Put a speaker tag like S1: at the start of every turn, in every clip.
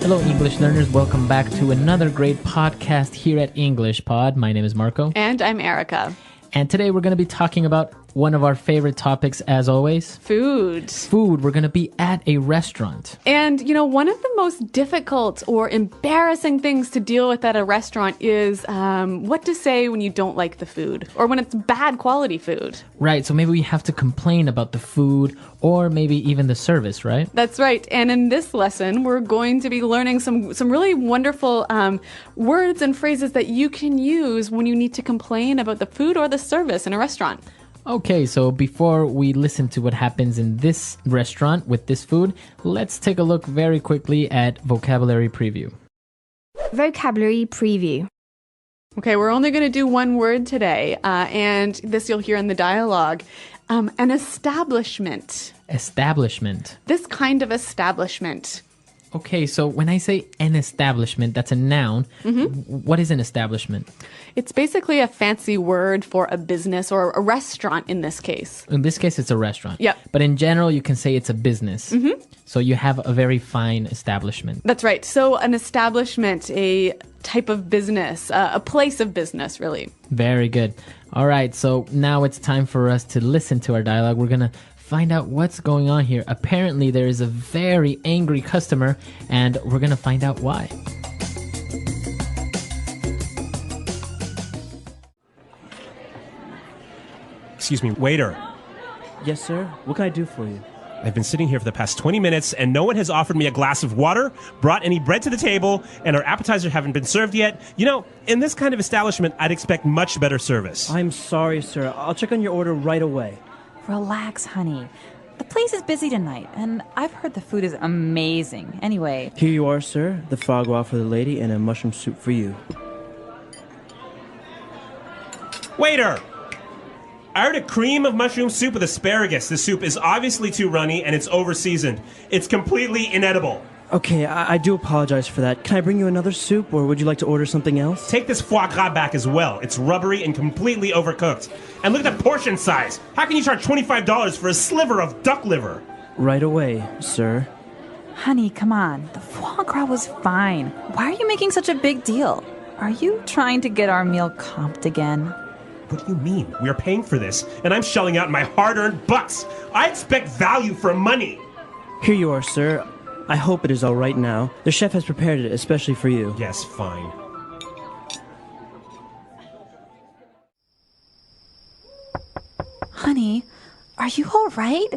S1: Hello, English learners. Welcome back to another great podcast here at English Pod. My name is Marco.
S2: And I'm Erica.
S1: And today we're going to be talking about one of our favorite topics, as always.
S2: Food.
S1: Food. We're going to be at a restaurant.
S2: And, one of the most difficult or embarrassing things to deal with at a restaurant is what to say when you don't like the food or when it's bad quality food.
S1: Right. So maybe we have to complain about the food or maybe even the service, right?
S2: That's right. And in this lesson, we're going to be learning some really wonderful words and phrases that you can use when you need to complain about the food or the service in a restaurant.
S1: Okay, so before we listen to what happens in this restaurant with this food, let's take a look very quickly at vocabulary preview.
S3: Vocabulary preview.
S2: Okay, we're only going to do one word today, and this you'll hear in the dialogue. An establishment.
S1: Establishment.
S2: This kind of establishment.
S1: Okay, so when I say an establishment, that's a noun. What is an establishment?
S2: It's basically a fancy word for a business or a restaurant in this case.
S1: In this case, it's a restaurant.
S2: Yep.
S1: But in general, you can say it's a business. So you have a very fine establishment.
S2: That's right. So an establishment, a type of business, a place of business, really.
S1: Very good. All right, so now it's time for us to listen to our dialogue. We're going to find out what's going on here. Apparently, there is a very angry customer, and we're going to find out why.
S4: Excuse me, waiter.
S5: Yes, sir. What can I do for you?
S4: I've been sitting here for the past 20 minutes and no one has offered me a glass of water, brought any bread to the table, and our appetizers haven't been served yet. In this kind of establishment, I'd expect much better service.
S5: I'm sorry, sir. I'll check on your order right away.
S6: Relax, honey. The place is busy tonight, and I've heard the food is amazing. Anyway.
S5: Here you are, sir. The foie gras for the lady and a mushroom soup for you.
S4: Waiter! I ordered a cream of mushroom soup with asparagus. The soup is obviously too runny and it's over-seasoned. It's completely inedible.
S5: Okay, I do apologize for that. Can I bring you another soup, or would you like to order something else?
S4: Take this foie gras back as well. It's rubbery and completely overcooked. And look at the portion size. How can you charge $25 for a sliver of duck liver?
S5: Right away, sir.
S6: Honey, come on. The foie gras was fine. Why are you making such a big deal? Are you trying to get our meal comped again?
S4: What do you mean? We are paying for this, and I'm shelling out my hard-earned bucks. I expect value for money.
S5: Here you are, sir. I hope it is all right now. The chef has prepared it especially for you.
S4: Yes, fine.
S6: Honey, are you all right?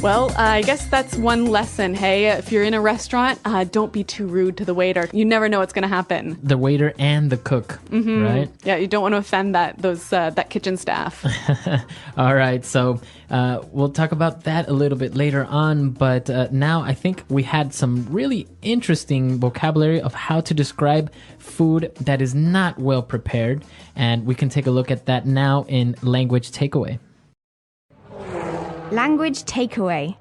S2: Well, I guess that's one lesson, hey? If you're in a restaurant, don't be too rude to the waiter. You never know what's going to happen.
S1: The waiter and the cook, right?
S2: Yeah, you don't want to offend that kitchen staff.
S1: All right, so we'll talk about that a little bit later on, but now I think we had some really interesting vocabulary of how to describe food that is not well prepared, and we can take a look at that now in Language Takeaway.
S3: Language takeaway.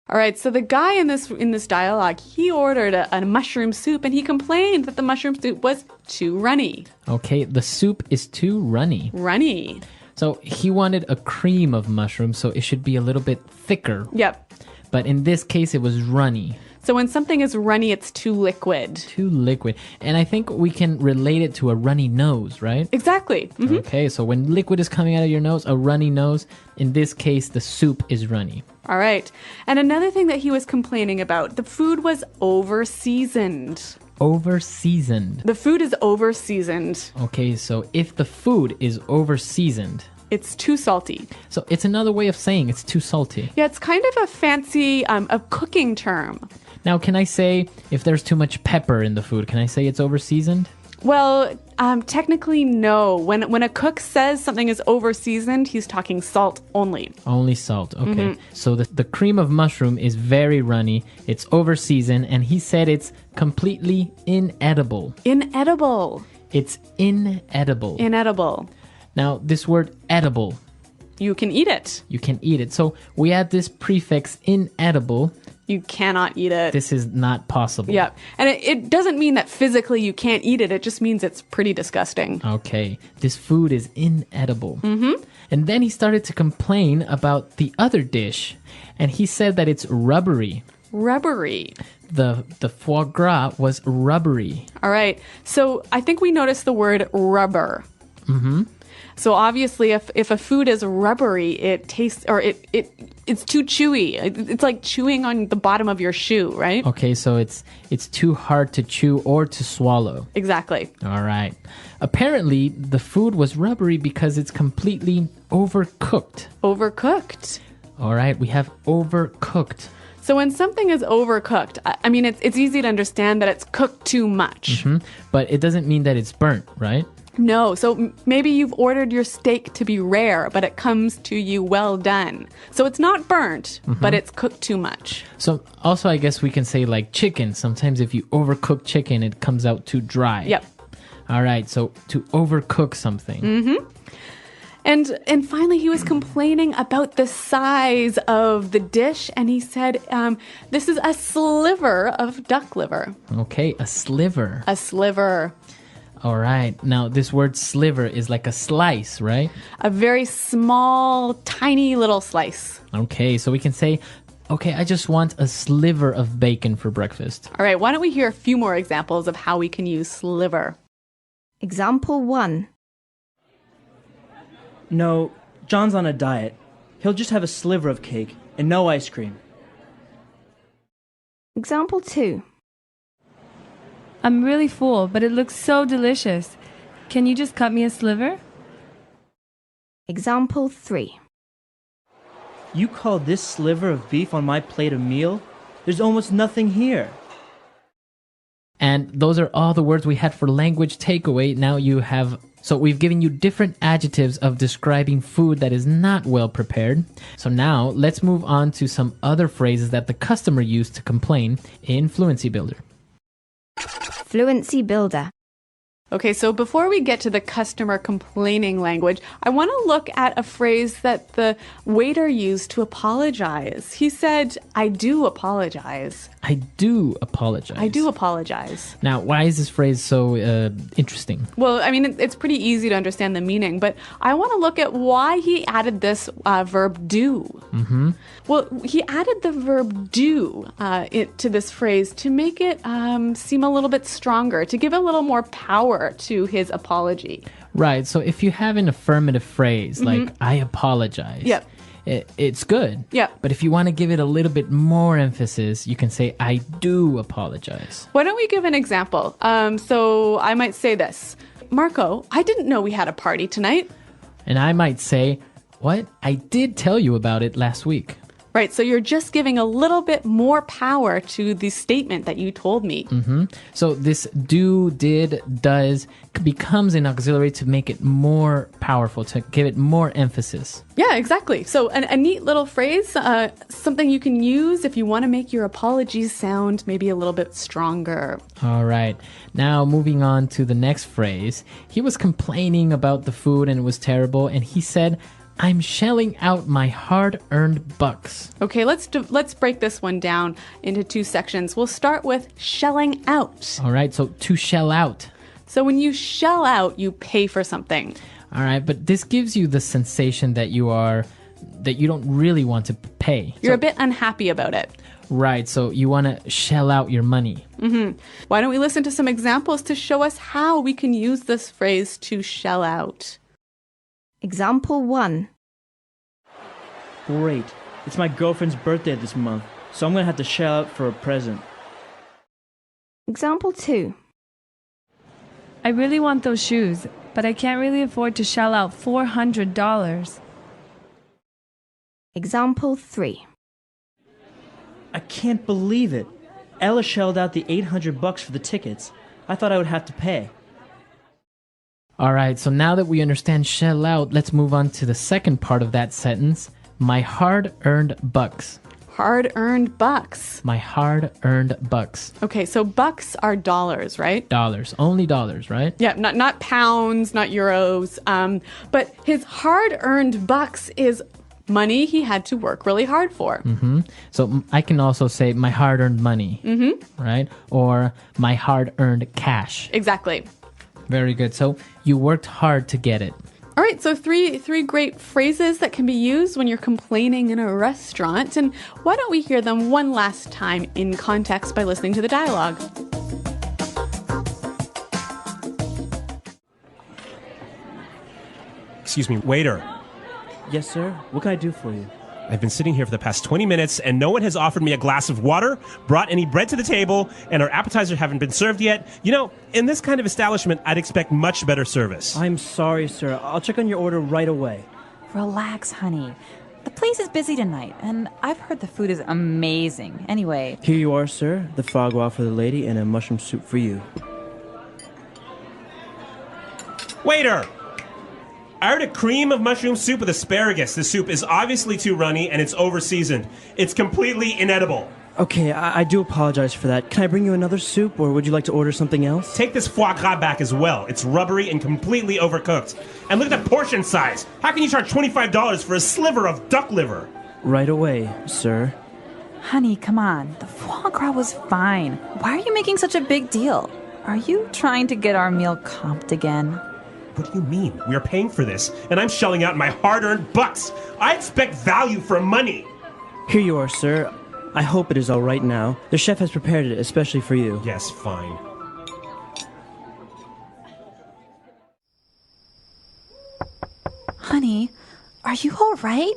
S2: All right, so the guy in this dialogue, he ordered a mushroom soup and he complained that the mushroom soup was too runny.
S1: Okay, the soup is too runny.
S2: Runny.
S1: So he wanted a cream of mushrooms, so it should be a little bit thicker.
S2: Yep.
S1: But in this case, it was runny.
S2: So when something is runny, it's too liquid.
S1: Too liquid. And I think we can relate it to a runny nose, right?
S2: Exactly. Mm-hmm.
S1: Okay, so when liquid is coming out of your nose, a runny nose, in this case, the soup is runny.
S2: All right. And another thing that he was complaining about, the food was over-seasoned.
S1: Over-seasoned.
S2: The food is over-seasoned.
S1: Okay, so if the food is over-seasoned,
S2: it's too salty.
S1: So it's another way of saying it's too salty.
S2: Yeah, it's kind of a fancy a cooking term.
S1: Now, can I say if there's too much pepper in the food, can I say it's over-seasoned?
S2: Well, technically, no. When a cook says something is over-seasoned, he's talking salt only.
S1: Only salt, okay. So the cream of mushroom is very runny, it's over-seasoned, and he said it's completely inedible.
S2: Inedible.
S1: It's inedible.
S2: Inedible.
S1: Now, this word edible,
S2: You can eat it.
S1: You can eat it. So we add this prefix inedible.
S2: You cannot eat it.
S1: This is not possible.
S2: Yeah. And it doesn't mean that physically you can't eat it. It just means it's pretty disgusting.
S1: Okay. This food is inedible. And then he started to complain about the other dish. And he said that it's rubbery.
S2: Rubbery.
S1: The foie gras was rubbery.
S2: All right. So I think we noticed the word rubber. So obviously, if a food is rubbery, it tastes, or it's too chewy. It's like chewing on the bottom of your shoe, right?
S1: Okay, so it's too hard to chew or to swallow.
S2: Exactly.
S1: All right. Apparently, the food was rubbery because it's completely overcooked.
S2: Overcooked.
S1: All right, we have overcooked.
S2: So when something is overcooked, I mean, it's easy to understand that it's cooked too much.
S1: But it doesn't mean that it's burnt, right?
S2: No. So maybe you've ordered your steak to be rare, but it comes to you well done. So it's not burnt, but it's cooked too much.
S1: So also, I guess we can say like chicken. Sometimes if you overcook chicken, it comes out too dry.
S2: Yep.
S1: All right, so to overcook something.
S2: And finally, he was complaining about the size of the dish, and he said, this is a sliver of duck liver.
S1: Okay, a sliver.
S2: A sliver.
S1: All right. Now, this word sliver is like a slice, right?
S2: A very small, tiny little slice.
S1: Okay, so we can say, okay, I just want a sliver of bacon for breakfast.
S2: All right, why don't we hear a few more examples of how we can use sliver?
S3: Example 1.
S5: No, John's on a diet. He'll just have a sliver of cake and no ice cream.
S3: Example 2.
S7: I'm really full, but it looks so delicious. Can you just cut me a sliver?
S3: Example 3.
S5: You call this sliver of beef on my plate a meal? There's almost nothing here.
S1: And those are all the words we had for language takeaway. Now you have... So we've given you different adjectives of describing food that is not well prepared. So now let's move on to some other phrases that the customer used to complain in Fluency Builder.
S3: Fluency Builder.
S2: Okay, so before we get to the customer complaining language, I want to look at a phrase that the waiter used to apologize. He said, I do apologize.
S1: I do apologize.
S2: I do apologize.
S1: Now, why is this phrase so interesting?
S2: Well, I mean, it's pretty easy to understand the meaning, but I want to look at why he added this verb do. Well, he added the verb do to this phrase to make it seem a little bit stronger, to give a little more power to his apology.
S1: Right, so if you have an affirmative phrase like, I apologize.
S2: Yep.
S1: It's good.
S2: Yeah.
S1: But if you want to give it a little bit more emphasis, you can say, I do apologize.
S2: Why don't we give an example? So I might say this. Marco, I didn't know we had a party tonight.
S1: And I might say, what? I did tell you about it last week.
S2: Right, so you're just giving a little bit more power to the statement that you told me.
S1: So this do, did, does becomes an auxiliary to make it more powerful, to give it more emphasis.
S2: Yeah, exactly. So a neat little phrase, something you can use if you want to make your apologies sound maybe a little bit stronger.
S1: All right. Now, moving on to the next phrase. He was complaining about the food and it was terrible, and he said, I'm shelling out my hard-earned bucks.
S2: Okay, let's break this one down into two sections. We'll start with shelling out.
S1: All right, so to shell out.
S2: So when you shell out, you pay for something.
S1: All right, but this gives you the sensation that you don't really want to pay.
S2: You're a bit unhappy about it.
S1: Right, so you want to shell out your money.
S2: Why don't we listen to some examples to show us how we can use this phrase to shell out?
S3: Example 1.
S5: Great. It's my girlfriend's birthday this month, so I'm going to have to shell out for a present.
S3: Example 2.
S7: I really want those shoes, but I can't really afford to shell out $400.
S3: Example 3.
S5: I can't believe it. Ella shelled out the $800 for the tickets. I thought I would have to pay.
S1: All right, so now that we understand shell out, let's move on to the second part of that sentence. My hard-earned bucks.
S2: hard-earned bucks.
S1: My hard-earned bucks.
S2: Okay, so bucks are dollars, right?
S1: Dollars. Only dollars, right?
S2: Yeah, not pounds, not euros. But his hard-earned bucks is money he had to work really hard for.
S1: So I can also say my hard-earned money, right? Or my hard-earned cash.
S2: Exactly.
S1: Very good. So you worked hard to get it.
S2: All right, so three great phrases that can be used when you're complaining in a restaurant. And why don't we hear them one last time in context by listening to the dialogue?
S4: Excuse me, waiter.
S5: Yes, sir. What can I do for you?
S4: I've been sitting here for the past 20 minutes and no one has offered me a glass of water, brought any bread to the table, and our appetizers haven't been served yet. You know, in this kind of establishment, I'd expect much better service.
S5: I'm sorry, sir. I'll check on your order right away.
S6: Relax, honey. The place is busy tonight, and I've heard the food is amazing. Anyway,
S5: Here you are, sir. The foie gras for the lady and a mushroom soup for you.
S4: Waiter! I ordered a cream of mushroom soup with asparagus. The soup is obviously too runny and it's over-seasoned. It's completely inedible.
S5: Okay, I do apologize for that. Can I bring you another soup, or would you like to order something else?
S4: Take this foie gras back as well. It's rubbery and completely overcooked. And look at the portion size. How can you charge $25 for a sliver of duck liver?
S5: Right away, sir.
S6: honey, come on. The foie gras was fine. Why are you making such a big deal? Are you trying to get our meal comped again?
S4: What do you mean? We are paying for this, and I'm shelling out my hard-earned bucks. I expect value for money.
S5: Here you are, sir. I hope it is all right now. The chef has prepared it especially for you.
S4: Yes, fine.
S6: Honey, are you all right?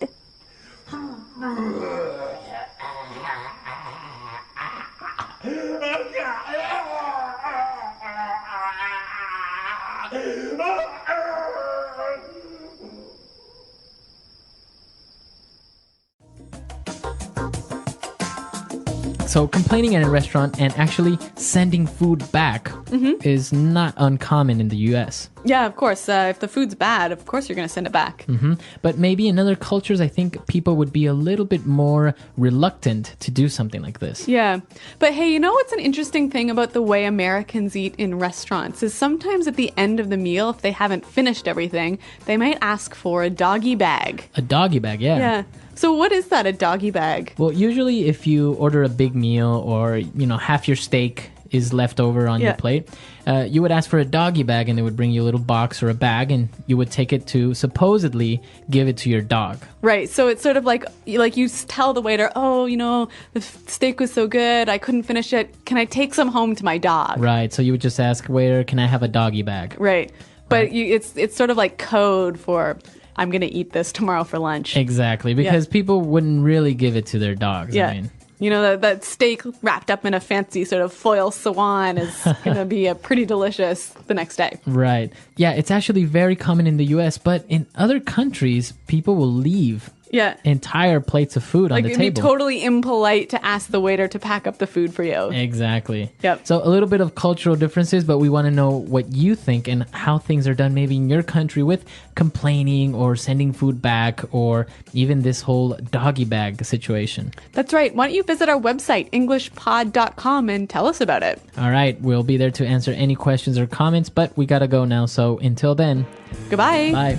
S1: So complaining at a restaurant and actually sending food back is not uncommon in the US.
S2: Yeah, of course. If the food's bad, of course you're going to send it back.
S1: But maybe in other cultures, I think people would be a little bit more reluctant to do something like this.
S2: Yeah. But hey, you know what's an interesting thing about the way Americans eat in restaurants is sometimes at the end of the meal, if they haven't finished everything, they might ask for a doggy bag.
S1: A doggy bag, yeah.
S2: Yeah. So what is that, a doggy bag?
S1: Well, usually if you order a big meal or, half your steak is left over on your plate, you would ask for a doggy bag and they would bring you a little box or a bag and you would take it to supposedly give it to your dog.
S2: Right. So it's sort of like you tell the waiter, the steak was so good, I couldn't finish it. Can I take some home to my dog?
S1: Right. So you would just ask, waiter, can I have a doggy bag?
S2: Right. But it's sort of like code for, I'm going to eat this tomorrow for lunch.
S1: Exactly. Because people wouldn't really give it to their dogs.
S2: Yeah.
S1: I mean,
S2: that steak wrapped up in a fancy sort of foil swan is going to be pretty delicious the next day.
S1: right. Yeah, it's actually very common in the US, but in other countries, people will leave
S2: Yeah.
S1: entire plates of food on the
S2: It'd be
S1: table.
S2: totally impolite to ask the waiter to pack up the food for you.
S1: Exactly.
S2: Yep.
S1: So a little bit of cultural differences, but we want to know what you think and how things are done maybe in your country with complaining or sending food back or even this whole doggy bag situation.
S2: That's right. Why don't you visit our website, englishpod.com, and tell us about it.
S1: All right. We'll be there to answer any questions or comments, but we got to go now. So until then,
S2: Goodbye.
S1: bye.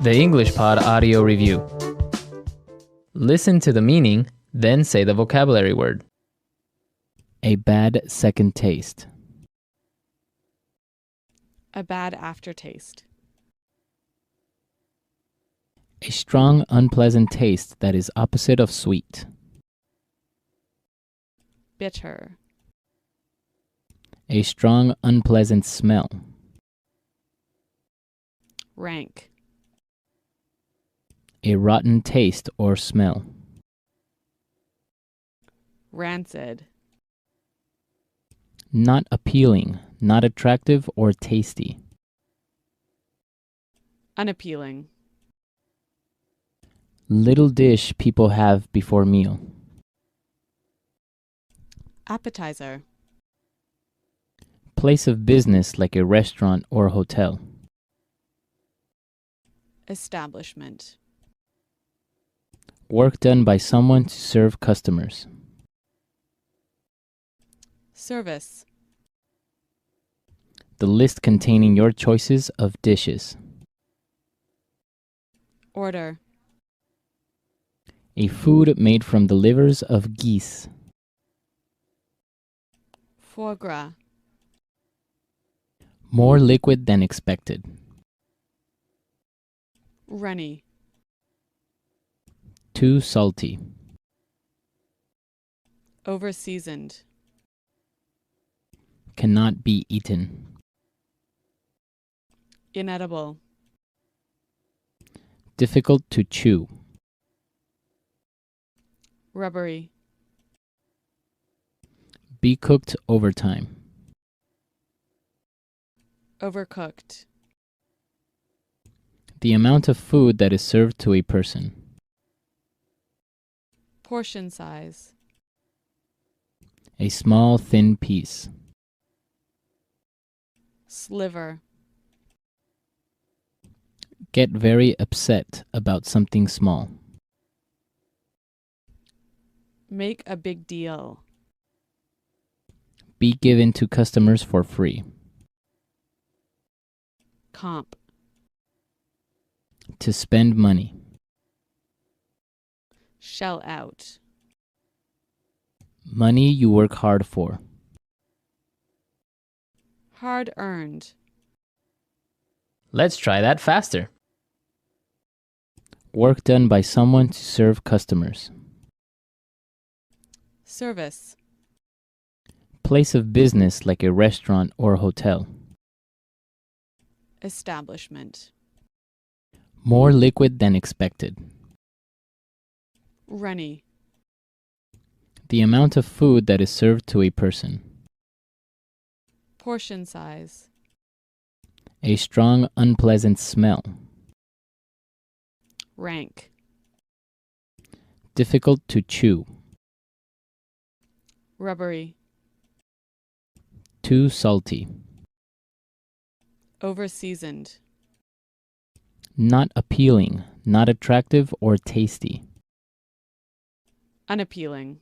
S1: The English Pod Audio Review. Listen to the meaning, then say the vocabulary word. A bad second taste.
S2: A bad aftertaste.
S1: A strong, unpleasant taste that is opposite of sweet.
S2: Bitter.
S1: A strong, unpleasant smell.
S2: Rank.
S1: A rotten taste or smell.
S2: Rancid.
S1: Not appealing, not attractive or tasty.
S2: Unappealing.
S1: Little dish people have before meal.
S2: Appetizer.
S1: Place of business like a restaurant or hotel.
S2: Establishment.
S1: Work done by someone to serve customers.
S2: Service.
S1: The list containing your choices of dishes.
S2: Order.
S1: A food made from the livers of geese.
S2: Foie gras.
S1: More liquid than expected.
S2: Runny.
S1: Too salty.
S2: Over-seasoned.
S1: Cannot be eaten.
S2: Inedible.
S1: Difficult to chew.
S2: Rubbery.
S1: Be cooked over time.
S2: Overcooked.
S1: The amount of food that is served to a person.
S2: Portion size.
S1: A small, thin piece.
S2: Sliver.
S1: Get very upset about something small.
S2: Make a big deal.
S1: Be given to customers for free.
S2: Comp.
S1: To spend money.
S2: Shell out.
S1: Money you work hard for.
S2: Hard earned.
S1: Let's try that faster. Work done by someone to serve customers.
S2: Service.
S1: Place of business like a restaurant or hotel.
S2: Establishment.
S1: More liquid than expected.
S2: Runny.
S1: The amount of food that is served to a person.
S2: Portion size.
S1: A strong, unpleasant smell.
S2: Rank.
S1: Difficult to chew.
S2: Rubbery.
S1: Too salty.
S2: Over-seasoned.
S1: Not appealing, not attractive or tasty.
S2: Unappealing.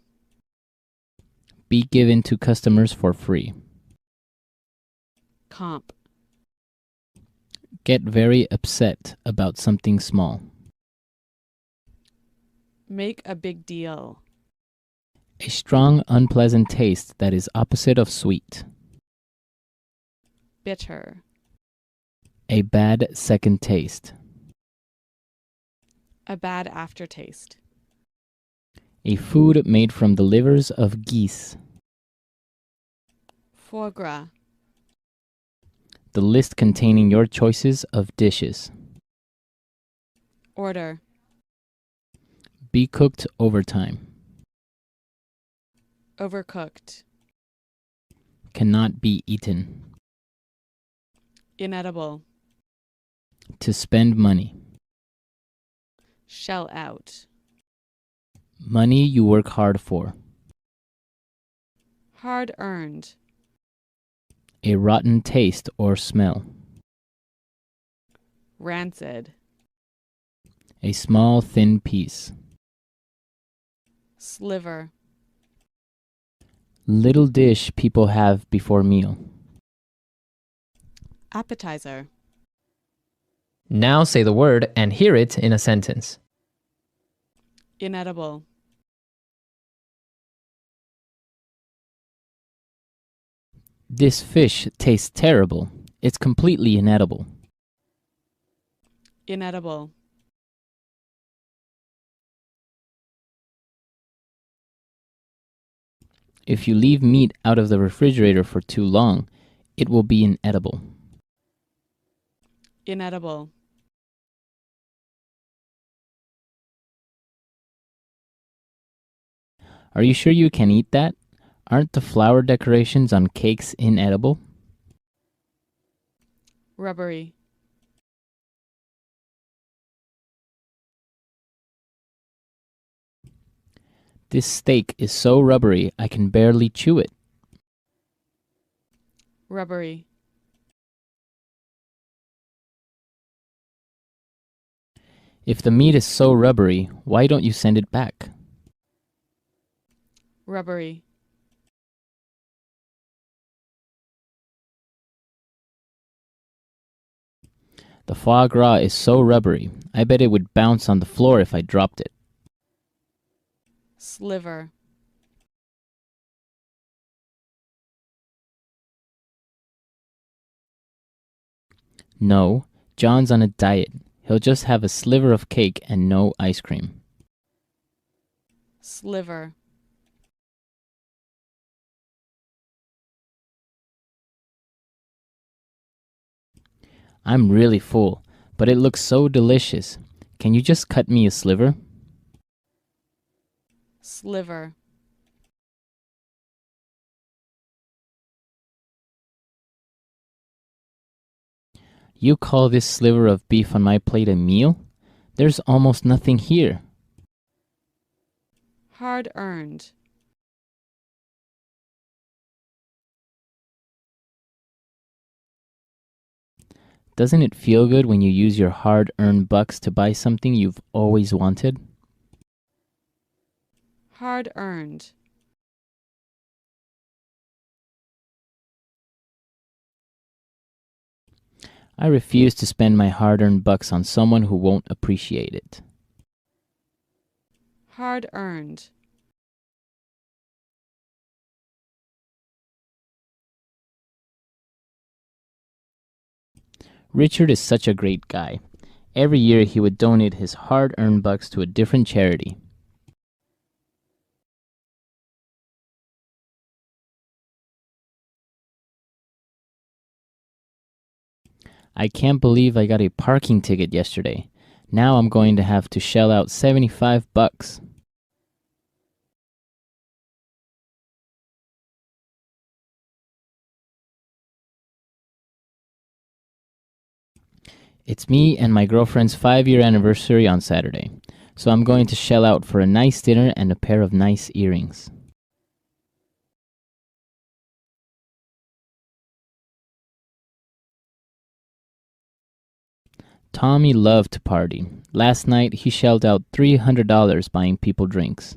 S1: Be given to customers for free.
S2: Comp.
S1: Get very upset about something small.
S2: Make a big deal.
S1: A strong, unpleasant taste that is opposite of sweet.
S2: Bitter.
S1: A bad second taste.
S2: A bad aftertaste.
S1: A food made from the livers of geese.
S2: Foie gras.
S1: The list containing your choices of dishes.
S2: Order.
S1: Be cooked over time.
S2: Overcooked.
S1: Cannot be eaten.
S2: Inedible.
S1: To spend money.
S2: Shell out.
S1: Money you work hard for.
S2: Hard earned.
S1: A rotten taste or smell.
S2: Rancid.
S1: A small, thin piece.
S2: Sliver.
S1: Little dish people have before meal.
S2: Appetizer.
S1: Now say the word and hear it in a sentence.
S2: Inedible.
S1: This fish tastes terrible. It's completely inedible.
S2: Inedible.
S1: If you leave meat out of the refrigerator for too long, it will be inedible.
S2: Inedible.
S1: Are you sure you can eat that? Aren't the flower decorations on cakes inedible?
S2: Rubbery.
S1: This steak is so rubbery I can barely chew it.
S2: Rubbery.
S1: If the meat is so rubbery, why don't you send it back?
S2: Rubbery.
S1: The foie gras is so rubbery, I bet it would bounce on the floor if I dropped it.
S2: Sliver.
S1: No, John's on a diet. He'll just have a sliver of cake and no ice cream.
S2: Sliver.
S1: I'm really full, but it looks so delicious. Can you just cut me a sliver?
S2: Sliver.
S1: You call this sliver of beef on my plate a meal? There's almost nothing here.
S2: Hard earned.
S1: Doesn't it feel good when you use your hard-earned bucks to buy something you've always wanted?
S2: Hard earned.
S1: I refuse to spend my hard-earned bucks on someone who won't appreciate it.
S2: Hard earned.
S1: Richard is such a great guy. Every year he would donate his hard-earned bucks to a different charity. I can't believe I got a parking ticket yesterday. Now I'm going to have to shell out 75 bucks. It's me and my girlfriend's 5-year anniversary on Saturday, so I'm going to shell out for a nice dinner and a pair of nice earrings. Tommy loved to party. Last night he shelled out $300 buying people drinks.